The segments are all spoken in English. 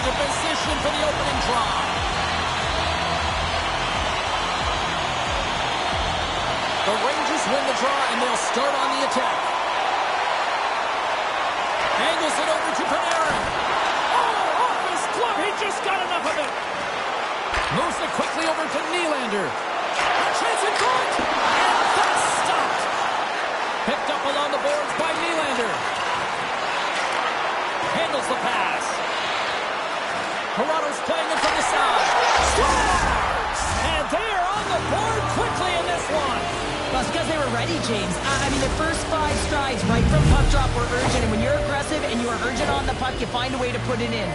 into position for the opening draw. The Rangers win the draw, and they'll start on the attack. Angles it over to Panarin. Oh, off his glove. He just got enough of it. Moves it quickly over to Nylander. A chance in front. And that's stopped. Picked up along the boards by Nylander. Handles the pass. Toronto's playing it from the side. Scores! And they are on the board quickly in this one. Well, it's because they were ready, James. I mean, the first 5 strides right from puck drop were urgent. And when you're aggressive and you are urgent on the puck, you find a way to put it in.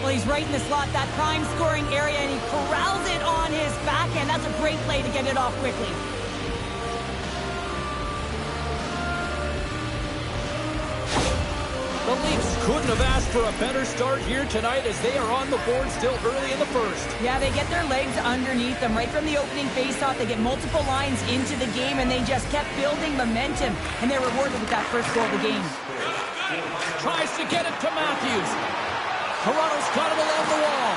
Well, he's right in the slot, that prime scoring area, and he corrals it on his backhand. That's a great play to get it off quickly. The Leafs couldn't have asked for a better start here tonight as they are on the board still early in the first. Yeah, they get their legs underneath them right from the opening faceoff. They get multiple lines into the game, and they just kept building momentum, and they're rewarded with that first goal of the game. Tries to get it to Matthews. Toronto's got it along the wall.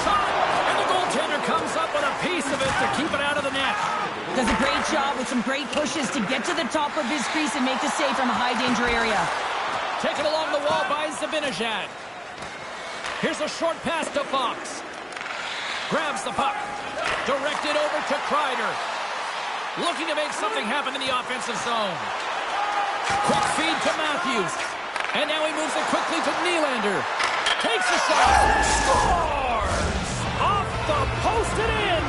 Shot, and the goaltender comes up with a piece of it to keep it out of the net. Does a great job with some great pushes to get to the top of his crease and make the save from a high-danger area. Taken along the wall by Zibanejad. Here's a short pass to Fox. Grabs the puck. Directed over to Kreider. Looking to make something happen in the offensive zone. Quick feed to Matthews. And now he moves it quickly to Nylander. Takes a shot. Scores! Off the post and in.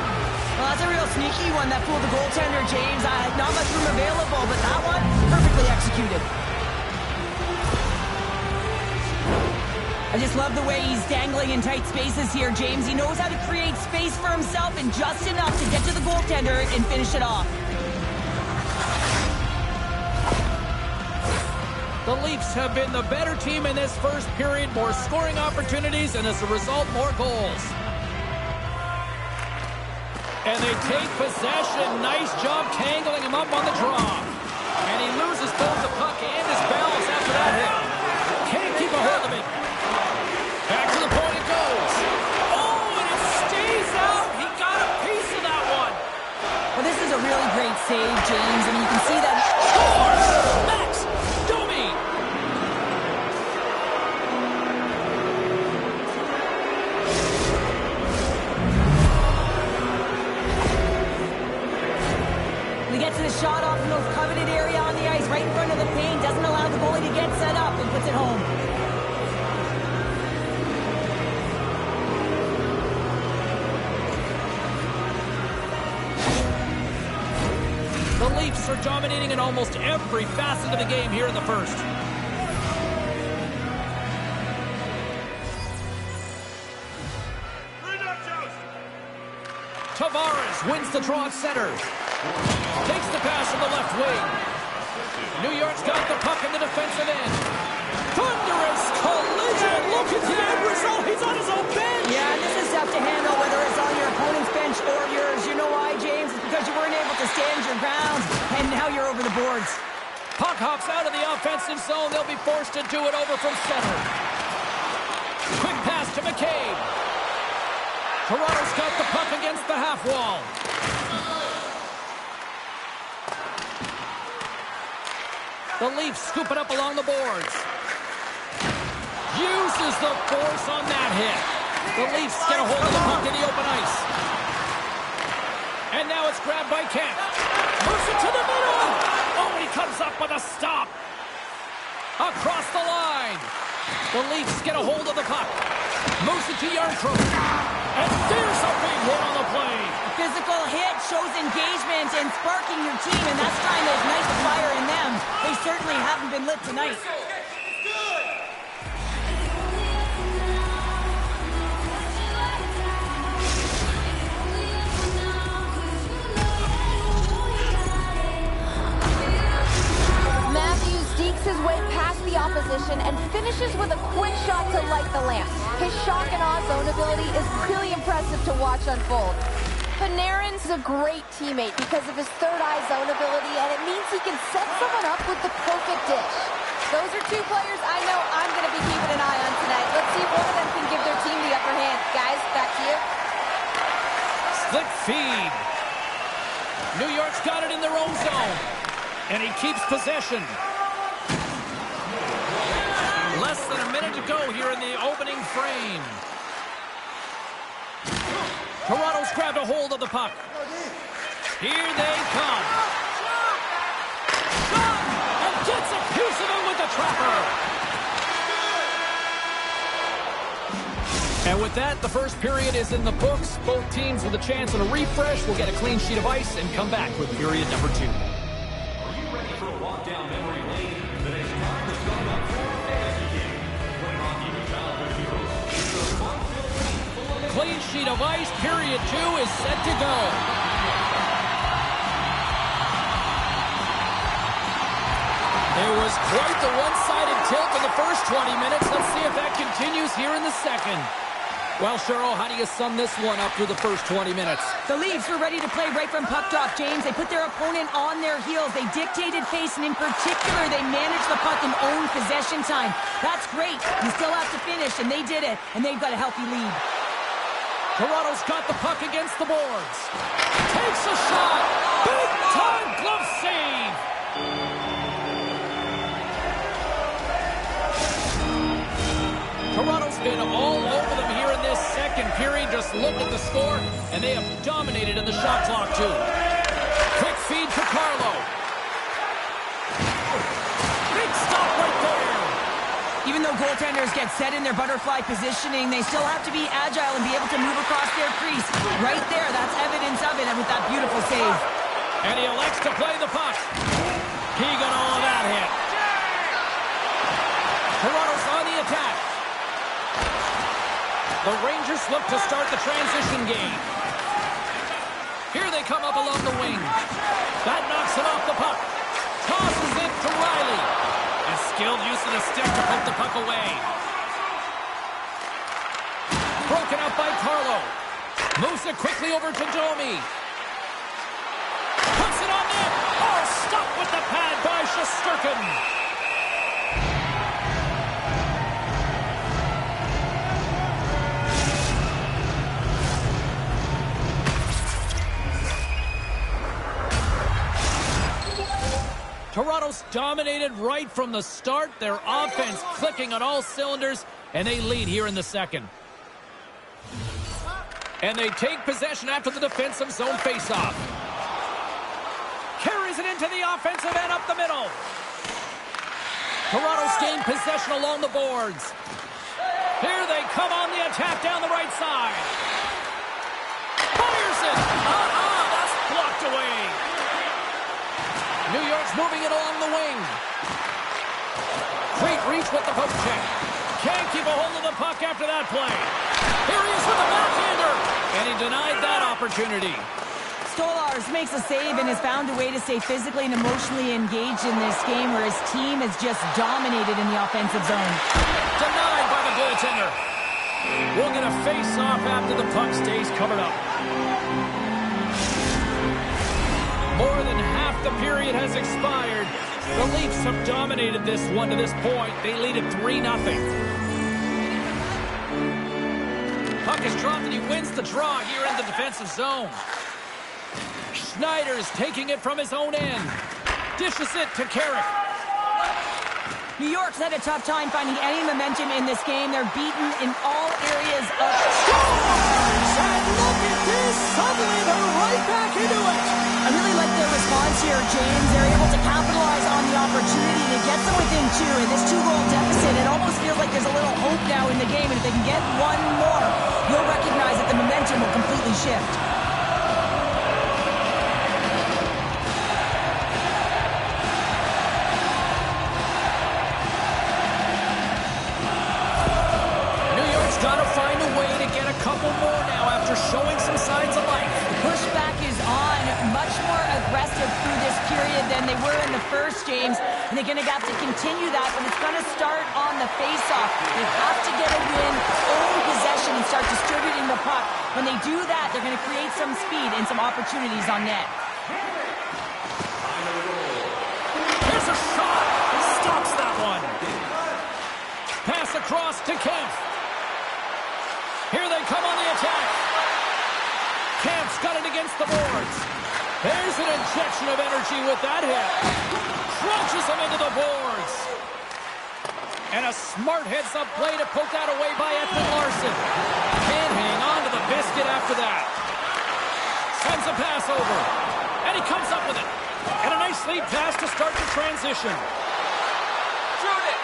Well, that's a real sneaky one that fooled the goaltender, James. Not much room available, but that one, perfectly executed. I just love the way he's dangling in tight spaces here, James. He knows how to create space for himself and just enough to get to the goaltender and finish it off. The Leafs have been the better team in this first period. More scoring opportunities, and as a result, more goals. And they take possession. Nice job tangling him up on the draw. And he loses both the puck and his balance after that hit. Can't keep a hold of it. Back to the point it goes. Oh, and it stays out. He got a piece of that one. Well, this is a really great save, James. I mean, you can see that. Scores! Max Domi! He gets the shot off the most coveted area on the ice, right in front of the paint. Doesn't allow the goalie to get set up and puts it home. The Leafs are dominating in almost every facet of the game here in the first. Tavares wins the draw at center. Takes the pass from the left wing. New York's got the puck in the defensive end. Thunderous collision. Look at the end result. He's on his own bench. Yeah, and this is tough to handle, whether it's on your opponent's bench or yours. You know why, James? It's because you weren't able to stand your ground, and now you're over the boards. Puck hops out of the offensive zone. They'll be forced to do it over from center. Quick pass to McCabe. Toronto's got the puck against the half wall. The Leafs scoop it up along the boards. Uses the force on that hit. The Leafs get a hold of the puck in the open ice. And now it's grabbed by Kent. Moves it to the middle. Oh, he comes up with a stop. Across the line. The Leafs get a hold of the puck. Moves it to Yarncroke. And there's a big hit on the play. A physical hit shows engagement and sparking your team, and that's trying to ignite the fire in them. They certainly haven't been lit tonight. Matthews dekes his way past the opposition and finishes with a quick shot to light the lamp. His shock and awe zone ability is really impressive to watch unfold. Panarin's a great teammate because of his third eye zone ability, and it means he can set someone up with the perfect dish. Those are two players I know I'm going to be keeping an eye on tonight. Let's one of them can give their team the upper hand. Guys, back to you. Slick feed. New York's got it in their own zone. And he keeps possession. Less than a minute to go here in the opening frame. Toronto's grabbed a hold of the puck. Here they come. Shot! And gets a piece of it with the trapper. And with that, the first period is in the books. Both teams with a chance at a refresh will get a clean sheet of ice and come back with period number 2. Are you ready for a walk down memory lane? The next time is coming up for fantasy game. When Rocky the childhood heroes, it's a fun-filled week full of Clean sheet of ice, period 2 is set to go. There was quite the one-sided tilt in the first 20 minutes. Let's see if that continues here in the second. Well, Cheryl, how do you sum this one up through the first 20 minutes? The Leafs were ready to play right from puck drop, James. They put their opponent on their heels. They dictated pace, and in particular, they managed the puck and owned possession time. That's great. You still have to finish, and they did it, and they've got a healthy lead. Toronto's got the puck against the boards. Takes a shot. Big-time glove save. Toronto's been all over them here in this second period. Just look at the score, and they have dominated in the shot clock, too. Quick feed to Carlo. Big stop right there. Even though goaltenders get set in their butterfly positioning, they still have to be agile and be able to move across their crease. Right there, that's evidence of it, and with that beautiful save. And he elects to play the puck. He got all of that hit. Toronto's on the attack. The Rangers look to start the transition game. Here they come up along the wing. That knocks it off the puck. Tosses it to Riley. A skilled use of the stick to put the puck away. Broken up by Carlo. Moves it quickly over to Domi. Puts it on net. Oh, stopped with the pad by Shesterkin. Toronto's dominated right from the start. Their offense clicking on all cylinders, and they lead here in the second. And they take possession after the defensive zone faceoff. Carries it into the offensive end up the middle. Toronto's gained possession along the boards. Here they come on the attack down the right side. Fires it. That's blocked away. New York's moving it along the wing. Great reach with the poke check. Can't keep a hold of the puck after that play. Here he is with the backhander. And he denied that opportunity. Stolarz makes a save and has found a way to stay physically and emotionally engaged in this game where his team has just dominated in the offensive zone. Denied by the goaltender. We'll get a face-off after the puck stays covered up. More than half the period has expired. The Leafs have dominated this one to this point. They lead it 3-0. Puck is dropped and he wins the draw here in the defensive zone. Schneider's taking it from his own end. Dishes it to Carrick. New York's had a tough time finding any momentum in this game. They're beaten in all areas of... Scores! And look at this! Suddenly they're right back into it! I really like their response here, James. They're able to capitalize on the opportunity to get them within 2. In this 2-goal deficit, it almost feels like there's a little hope now in the game. And if they can get one more, you'll recognize that the momentum will completely shift. Got to find a way to get a couple more now after showing some signs of life. The pushback is on, much more aggressive through this period than they were in the first, James. And they're going to have to continue that, but it's going to start on the face-off. They have to get a win, own possession, and start distributing the puck. When they do that, they're going to create some speed and some opportunities on net. Here's a shot. Stops that one. Pass across to Kempf. Here they come on the attack. Camp's got it against the boards. There's an injection of energy with that hit. Crunches him into the boards. And a smart heads-up play to poke that away by Ethan Larson. Can't hang on to the biscuit after that. Sends a pass over. And he comes up with it. And a nice lead pass to start the transition. Shoot it!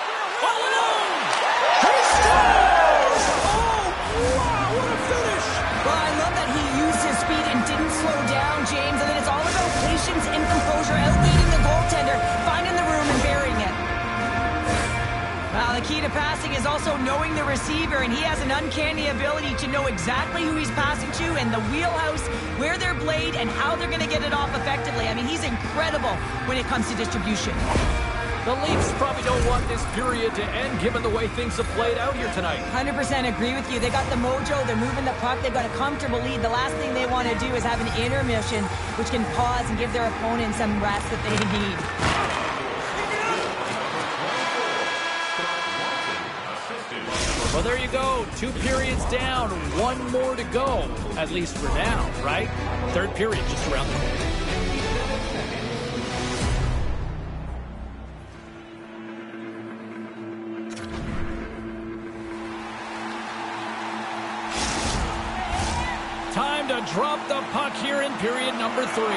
All alone! He scores! Oh, wow, what a finish! Well, I love that he used his speed and didn't slow down, James. And then it's all about patience and composure, outleading the goaltender, finding the room and burying it. Well, the key to passing is also knowing the receiver, and he has an uncanny ability to know exactly who he's passing to and the wheelhouse, where they're played, and how they're going to get it off effectively. I mean, he's incredible when it comes to distribution. The Leafs probably don't want this period to end given the way things have played out here tonight. 100% agree with you. They got the mojo, they're moving the puck, they've got a comfortable lead. The last thing they want to do is have an intermission, which can pause and give their opponent some rest that they need. Well, there you go. 2 periods down, 1 more to go, at least for now, right? Third period just around the corner. Time to drop the puck here in period number 3.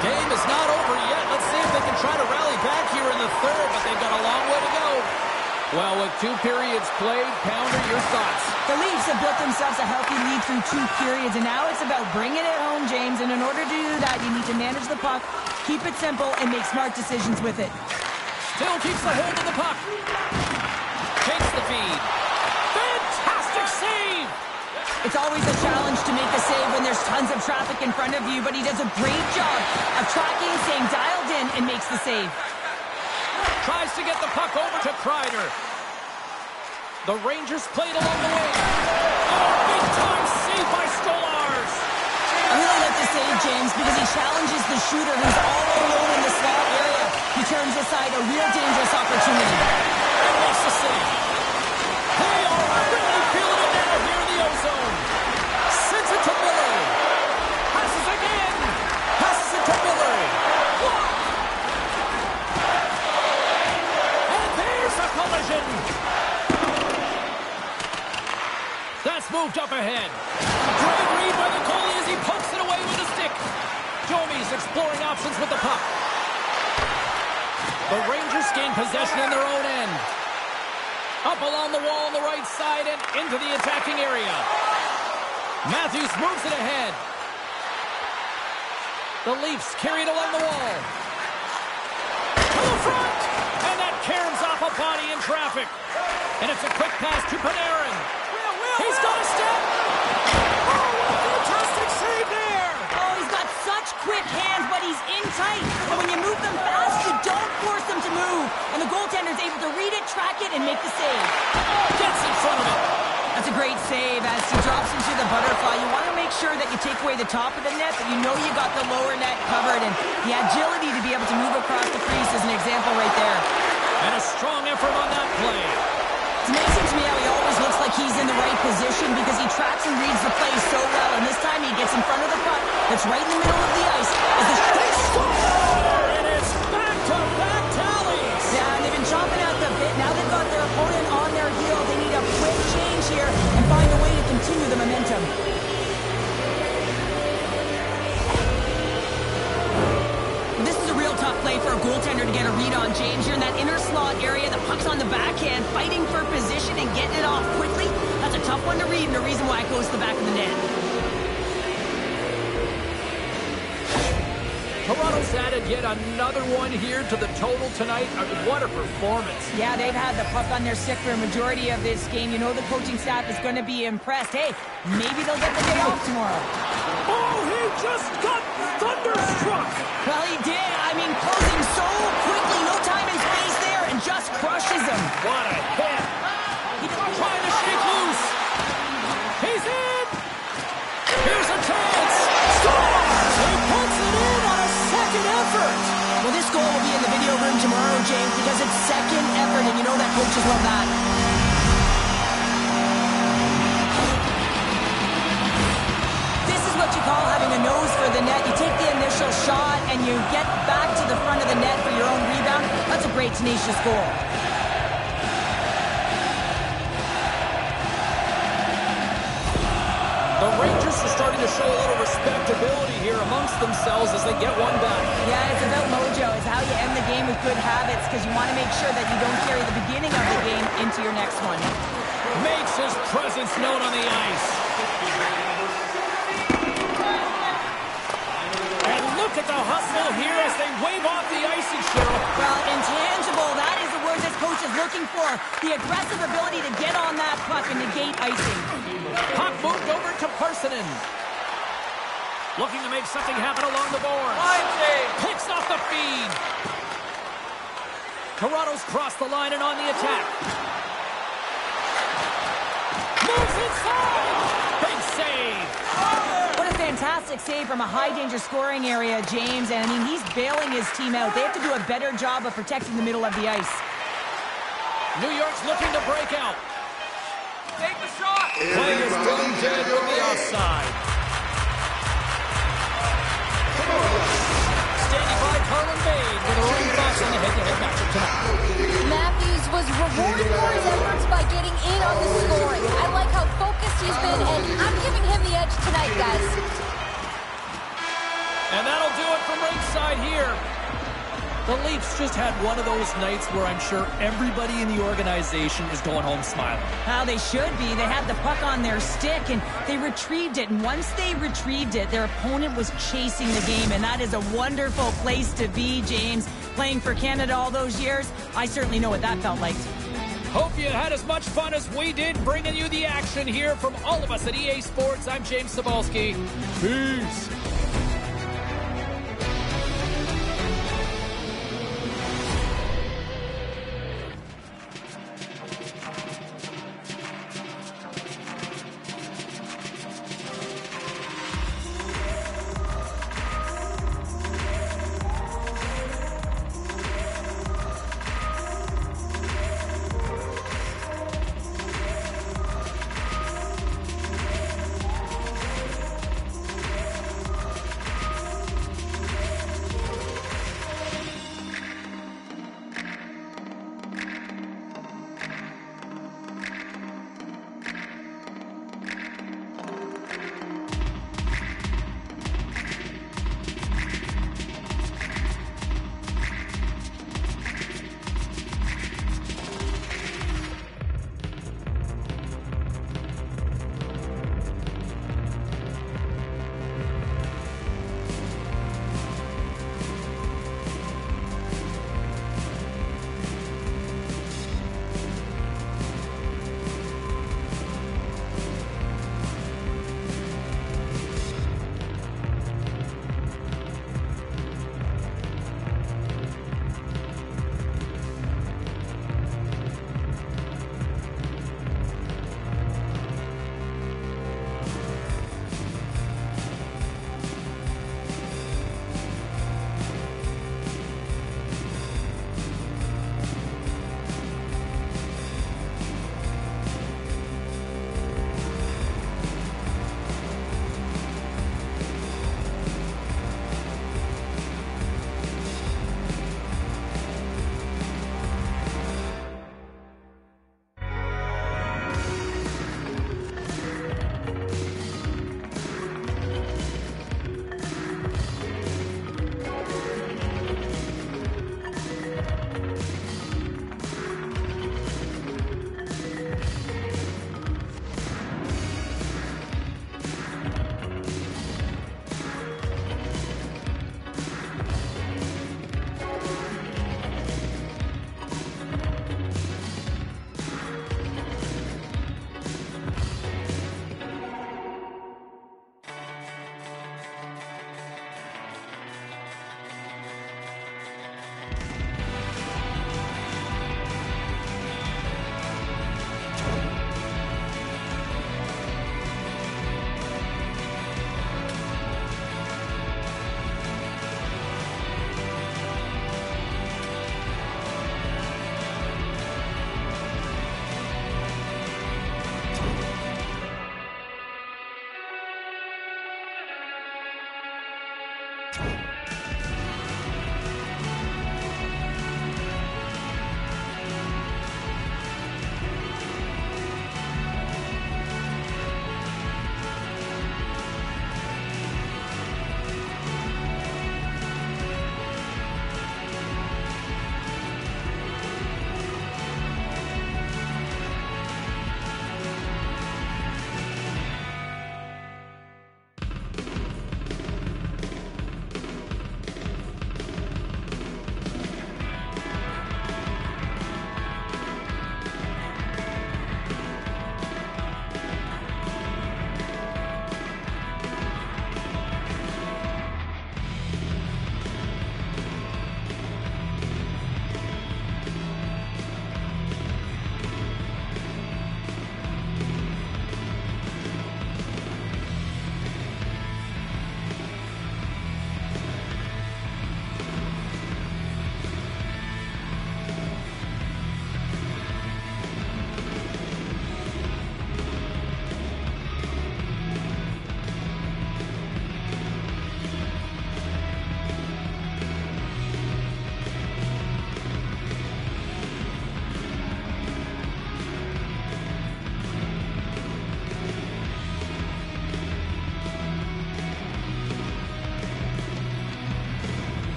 Game is not over yet. Let's see if they can try to rally back here in the third, but they've got a long way to go. Well, with 2 periods played, Pounder, your thoughts? The Leafs have built themselves a healthy lead through 2 periods, and now it's about bringing it home, James. And in order to do that, you need to manage the puck, keep it simple, and make smart decisions with it. Still keeps the hold of the puck. Takes the feed. Fantastic save! It's always a challenge to make a save when there's tons of traffic in front of you, but he does a great job of tracking, staying dialed in, and makes the save. Tries to get the puck over to Kreider. The Rangers played along the way. Oh, big-time save by Stolarz. I really like the save, James, because he challenges the shooter who's all alone in the slot area. He turns aside a real dangerous opportunity. And makes the save. They are really feeling it now here in the ozone. Sends it to Miller. Passes again. Passes it to Miller. And there's a collision. That's moved up ahead. Great read by the goalie as he pokes it away with the stick. Domi's exploring options with the puck. The Rangers gain possession in their own end. Up along the wall on the right side and into the attacking area. Matthews moves it ahead. The Leafs carried along the wall. To the front! And that caroms off a body in traffic. And it's a quick pass to Panarin. He's got a step. Oh, what a fantastic save there. Oh, he's got such quick hands, but he's in tight. And when you move them fast, you don't force them to move. And the goaltender's able to read it, track it, and make the save. Gets in front of it. That's a great save as he drops into the butterfly. You want to make sure that you take away the top of the net, but you know you got the lower net covered. And the agility to be able to move across the crease is an example right there. And a strong effort on that play. It's amazing to me how he always looks like he's in the right position because he tracks and reads the play so well. And this time he gets in front of the puck that's right in the middle of the ice. They score! And it's back-to-back tallies! Yeah, and they've been chomping at the bit. Now they've got their opponent on their heel. They need a quick change here and find a way to continue the momentum. This is a real tough play for a goaltender to get a read on, James. You're in that inner slot area. The puck's on the backhand, fighting for position and getting it off quickly. That's a tough one to read and a reason why it goes to the back of the net. Toronto's added yet another one here to the total tonight. What a performance. Yeah, they've had the puck on their stick for a majority of this game. You know the coaching staff is going to be impressed. Hey, maybe they'll get the day off tomorrow. Oh, he just got thunderstruck. Well, he did. I mean, closing so quickly. No time and space there and just crushes him. What a hit. He's trying to shake loose. He's in. Here's a chance. Scores. He puts it in on a second effort. Well, this goal will be in the video room tomorrow, James, because it's second effort, and you know that coaches love that. shot and you get back to the front of the net for your own rebound, that's a great, tenacious goal. The Rangers are starting to show a little respectability here amongst themselves as they get one back. Yeah, it's about mojo. It's how you end the game with good habits because you want to make sure that you don't carry the beginning of the game into your next one. Makes his presence known on the ice. And look at the hustle here as they wave off the icing, Cheryl. Well, intangible, that is the word this coach is looking for. The aggressive ability to get on that puck and negate icing. Puck moved over to Parsonen. Looking to make something happen along the boards. Line change. Picks off the feed. Toronto's crossed the line and on the attack. Moves inside. Big save. What a fantastic save from a high-danger scoring area, James. And, I mean, he's bailing his team out. They have to do a better job of protecting the middle of the ice. New York's looking to break out. Take the shot. Play is done dead from the offside. Standing by Carlin Bade with her own thoughts on the head-to-head matchup tonight. Matthews was rewarded for his efforts by getting in on the scoring. I like how focused he's been, and I'm giving him the edge tonight, guys. And that'll do it from ringside here. The Leafs just had one of those nights where I'm sure everybody in the organization is going home smiling. How they should be. They had the puck on their stick, and they retrieved it. And once they retrieved it, their opponent was chasing the game, and that is a wonderful place to be, James. Playing for Canada all those years, I certainly know what that felt like. Hope you had as much fun as we did bringing you the action here from all of us at EA Sports. I'm James Cebulski. Peace.